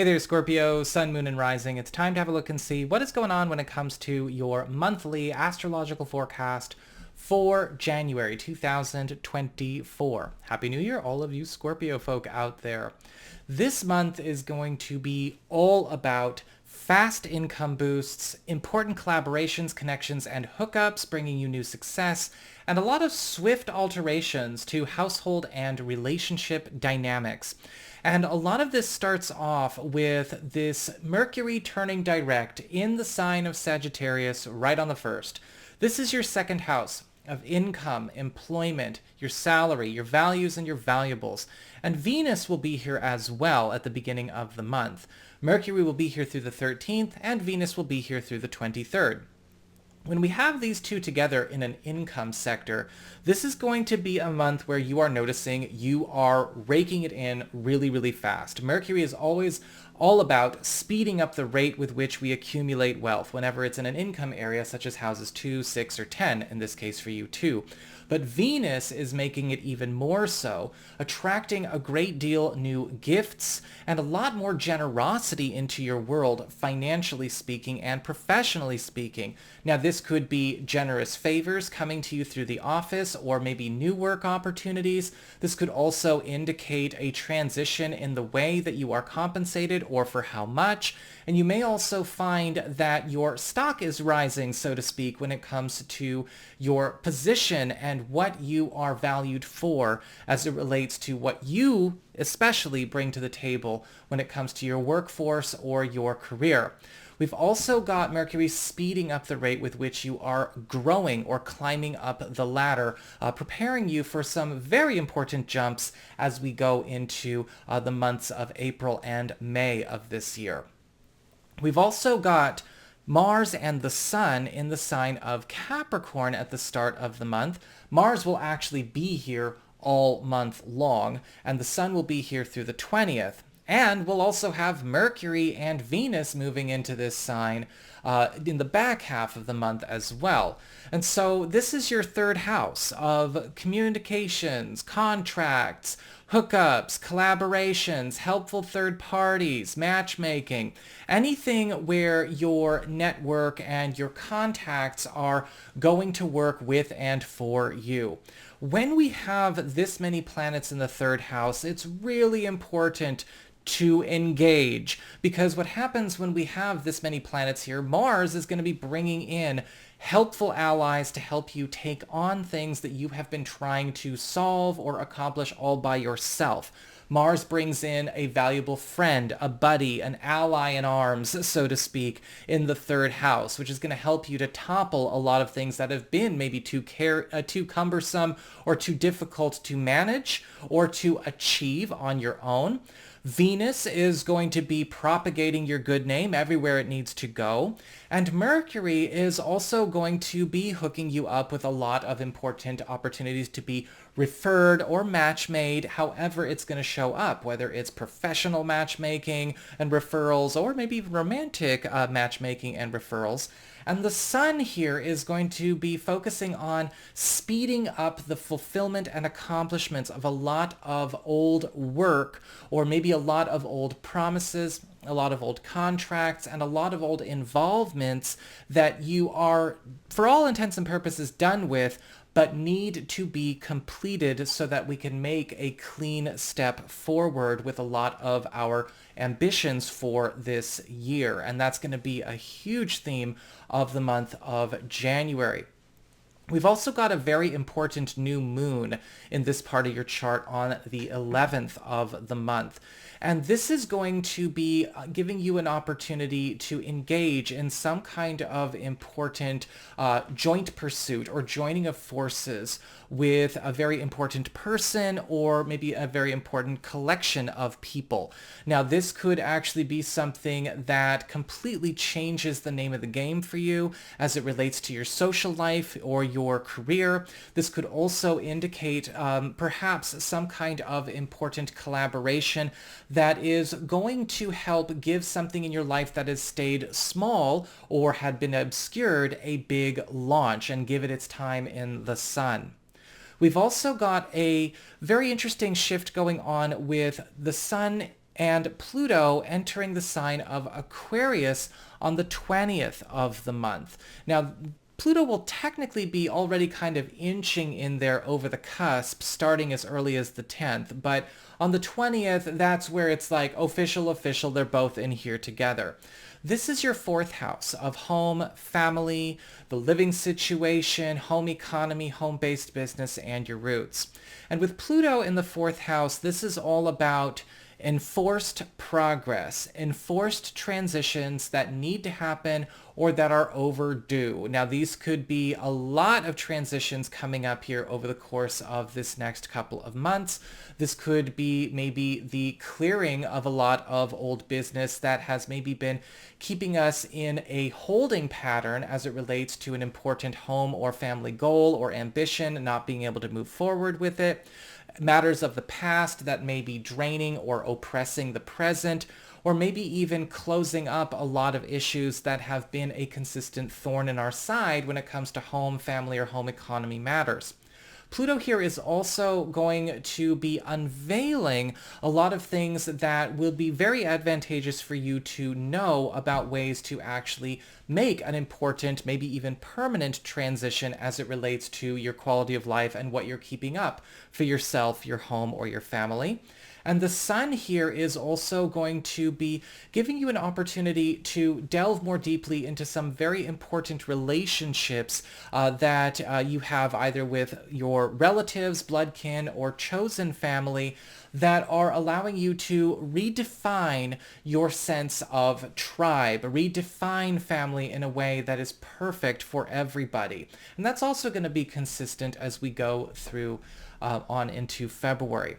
Hey there, Scorpio, Sun, Moon, and Rising. It's time to have a look and see what is going on when it comes to your monthly astrological forecast for January 2024. Happy New Year, all of you Scorpio folk out there. This month is going to be all about fast income boosts, important collaborations, connections, and hookups, bringing you new success, and a lot of swift alterations to household and relationship dynamics. And a lot of this starts off with this Mercury turning direct in the sign of Sagittarius right on the 1st. This is your second house of income, employment, your salary, your values, and your valuables. And Venus will be here as well at the beginning of the month. Mercury will be here through the 13th, and Venus will be here through the 23rd. When we have these two together in an income sector, this is going to be a month where you are noticing you are raking it in really, really fast. Mercury is always all about speeding up the rate with which we accumulate wealth whenever it's in an income area such as houses 2, 6, or 10, in this case for you too. But Venus is making it even more so, attracting a great deal new gifts and a lot more generosity into your world, financially speaking and professionally speaking. Now, this could be generous favors coming to you through the office or maybe new work opportunities. This could also indicate a transition in the way that you are compensated or for how much. And you may also find that your stock is rising, so to speak, when it comes to your position and what you are valued for as it relates to what you especially bring to the table when it comes to your workforce or your career. We've also got Mercury speeding up the rate with which you are growing or climbing up the ladder, preparing you for some very important jumps as we go into the months of April and May of this year. We've also got Mars and the Sun in the sign of Capricorn at the start of the month. Mars will actually be here all month long, and the Sun will be here through the 20th. And we'll also have Mercury and Venus moving into this sign in the back half of the month as well. And so this is your third house of communications, contracts, hookups, collaborations, helpful third parties, matchmaking, anything where your network and your contacts are going to work with and for you. When we have this many planets in the third house, it's really important to engage, because what happens when we have this many planets here, Mars is going to be bringing in helpful allies to help you take on things that you have been trying to solve or accomplish all by yourself. Mars brings in a valuable friend, a buddy, an ally in arms, so to speak, in the third house, which is going to help you to topple a lot of things that have been maybe too cumbersome or too difficult to manage or to achieve on your own. Venus is going to be propagating your good name everywhere it needs to go. And Mercury is also going to be hooking you up with a lot of important opportunities to be referred or match made, however it's going to show up, whether it's professional matchmaking and referrals or maybe romantic matchmaking and referrals. And the Sun here is going to be focusing on speeding up the fulfillment and accomplishments of a lot of old work, or maybe a lot of old promises, a lot of old contracts, and a lot of old involvements that you are, for all intents and purposes, done with, but need to be completed so that we can make a clean step forward with a lot of our ambitions for this year. And that's going to be a huge theme of the month of January. We've also got a very important new moon in this part of your chart on the 11th of the month. And this is going to be giving you an opportunity to engage in some kind of important joint pursuit or joining of forces with a very important person or maybe a very important collection of people. Now, this could actually be something that completely changes the name of the game for you as it relates to your social life or your career. This could also indicate perhaps some kind of important collaboration that is going to help give something in your life that has stayed small or had been obscured a big launch and give it its time in the sun. We've also got a very interesting shift going on with the sun and Pluto entering the sign of Aquarius on the 20th of the month. Now, Pluto will technically be already kind of inching in there over the cusp, starting as early as the 10th, but on the 20th, that's where it's like official, they're both in here together. This is your fourth house of home, family, the living situation, home economy, home-based business, and your roots. And with Pluto in the fourth house, this is all about enforced progress, enforced transitions that need to happen or that are overdue. Now, these could be a lot of transitions coming up here over the course of this next couple of months. This could be maybe the clearing of a lot of old business that has maybe been keeping us in a holding pattern as it relates to an important home or family goal or ambition, not being able to move forward with it. Matters of the past that may be draining or oppressing the present, or maybe even closing up a lot of issues that have been a consistent thorn in our side when it comes to home, family, or home economy matters. Pluto here is also going to be unveiling a lot of things that will be very advantageous for you to know about ways to actually make an important, maybe even permanent transition as it relates to your quality of life and what you're keeping up for yourself, your home, or your family. And the sun here is also going to be giving you an opportunity to delve more deeply into some very important relationships that you have either with your relatives, blood kin, or chosen family that are allowing you to redefine your sense of tribe, redefine family in a way that is perfect for everybody. And that's also going to be consistent as we go through on into February.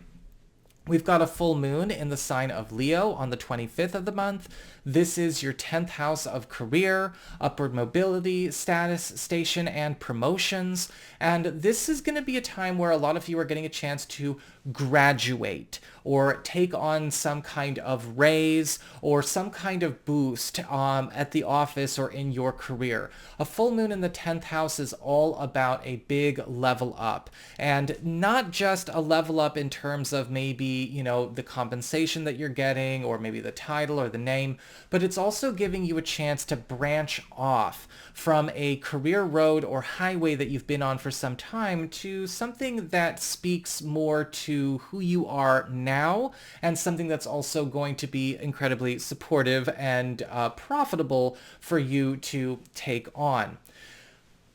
We've got a full moon in the sign of Leo on the 25th of the month. This is your 10th house of career, upward mobility, status, station, and promotions. And this is going to be a time where a lot of you are getting a chance to graduate or take on some kind of raise or some kind of boost at the office or in your career. A full moon in the 10th house is all about a big level up, and not just a level up in terms of maybe, the compensation that you're getting or maybe the title or the name, but it's also giving you a chance to branch off from a career road or highway that you've been on for some time to something that speaks more to who you are now, and something that's also going to be incredibly supportive and profitable for you to take on.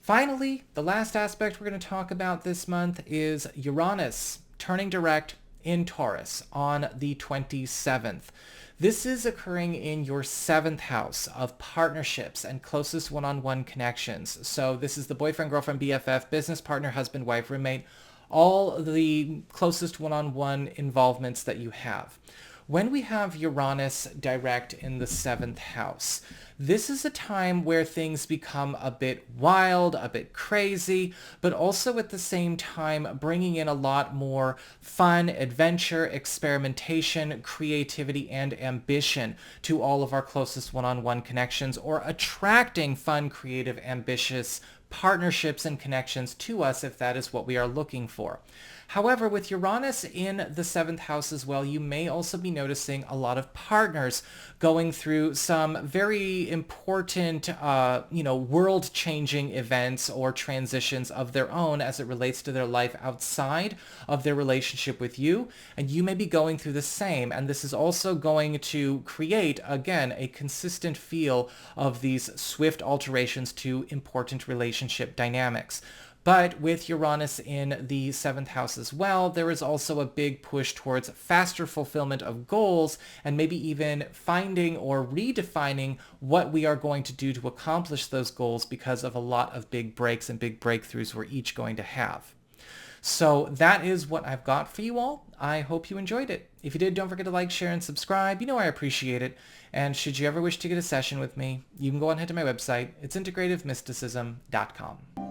Finally, the last aspect we're going to talk about this month is Uranus turning direct in Taurus on the 27th. This is occurring in your 7th house of partnerships and closest one-on-one connections. So this is the boyfriend, girlfriend, BFF, business partner, husband, wife, roommate, all the closest one-on-one involvements that you have. When we have Uranus direct in the 7th house, this is a time where things become a bit wild, a bit crazy, but also at the same time bringing in a lot more fun, adventure, experimentation, creativity, and ambition to all of our closest one-on-one connections, or attracting fun, creative, ambitious partnerships and connections to us if that is what we are looking for. However, with Uranus in the 7th house as well, you may also be noticing a lot of partners going through some very important, world-changing events or transitions of their own as it relates to their life outside of their relationship with you. And you may be going through the same. And this is also going to create, again, a consistent feel of these swift alterations to important relationship dynamics. But with Uranus in the 7th house as well, there is also a big push towards faster fulfillment of goals and maybe even finding or redefining what we are going to do to accomplish those goals because of a lot of big breaks and big breakthroughs we're each going to have. So that is what I've got for you all. I hope you enjoyed it. If you did, don't forget to like, share, and subscribe. You know I appreciate it. And should you ever wish to get a session with me, you can go ahead to my website. It's integrativemysticism.com.